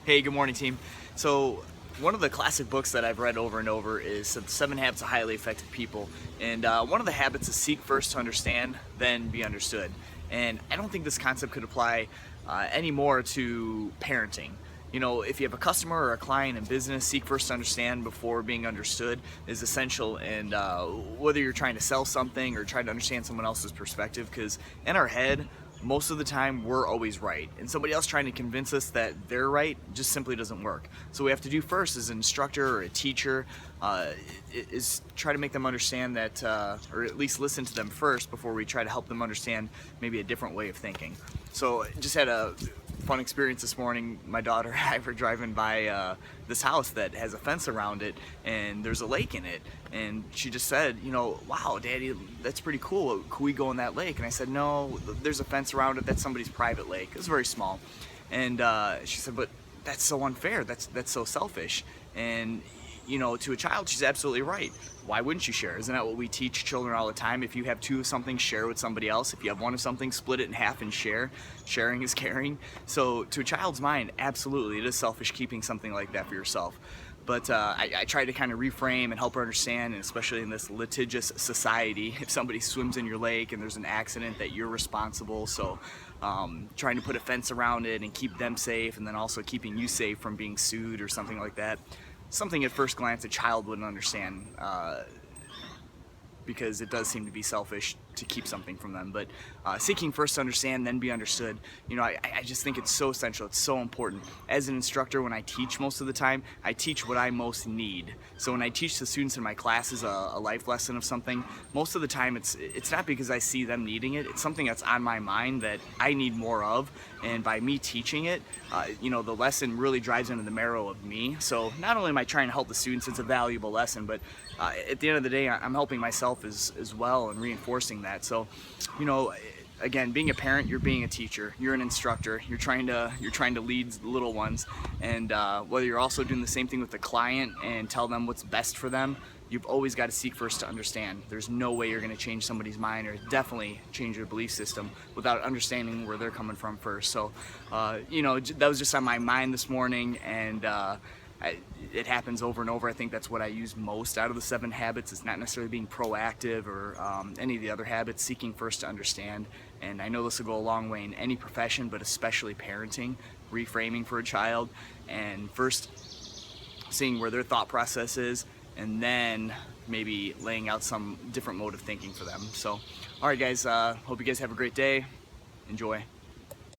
Hey, good morning, team. So, one of the classic books that I've read over and over is The 7 Habits of Highly Effective People. And one of the habits is seek first to understand, then be understood. And I don't think this concept could apply any more to parenting. You know, if you have a customer or a client in business, seek first to understand before being understood is essential. And whether you're trying to sell something or trying to understand someone else's perspective, because in our head, most of the time we're always right, and somebody else trying to convince us that they're right just simply doesn't work. So what we have to do first as an instructor or a teacher is try to make them understand that, or at least listen to them first before we try to help them understand maybe a different way of thinking. So just had a fun experience this morning. My daughter and I were driving by this house that has a fence around it, and there's a lake in it. And she just said, you know, wow, Daddy, that's pretty cool. Could we go in that lake? And I said, no, there's a fence around it. That's somebody's private lake. It's very small. And she said, but that's so unfair. That's so selfish. And you know, to a child, she's absolutely right. Why wouldn't you share? Isn't that what we teach children all the time? If you have two of something, share with somebody else. If you have one of something, split it in half and share. Sharing is caring. So to a child's mind, absolutely, it is selfish keeping something like that for yourself. But I try to kind of reframe and help her understand, and especially in this litigious society, if somebody swims in your lake and there's an accident, that you're responsible. So trying to put a fence around it and keep them safe, and then also keeping you safe from being sued or something like that. Something at first glance a child wouldn't understand, because it does seem to be selfish to keep something from them. But seeking first to understand, then be understood, you know, I just think it's so essential. It's so important. As an instructor, when I teach, most of the time, I teach what I most need. So when I teach the students in my classes a life lesson of something, most of the time it's not because I see them needing it. It's something that's on my mind that I need more of. And by me teaching it, you know, the lesson really drives into the marrow of me. So not only am I trying to help the students, it's a valuable lesson, but at the end of the day, I'm helping myself as well and reinforcing that. So, you know, again, being a parent, you're being a teacher, you're an instructor, you're trying to lead the little ones, and whether you're also doing the same thing with the client and tell them what's best for them, you've always got to seek first to understand. There's no way you're going to change somebody's mind or definitely change their belief system without understanding where they're coming from first. So, you know, that was just on my mind this morning, and it happens over and over. I think that's what I use most out of the 7 habits. It's not necessarily being proactive or any of the other habits, seeking first to understand. And I know this will go a long way in any profession, but especially parenting, reframing for a child, and first seeing where their thought process is, and then maybe laying out some different mode of thinking for them. So, all right, guys, hope you guys have a great day. Enjoy.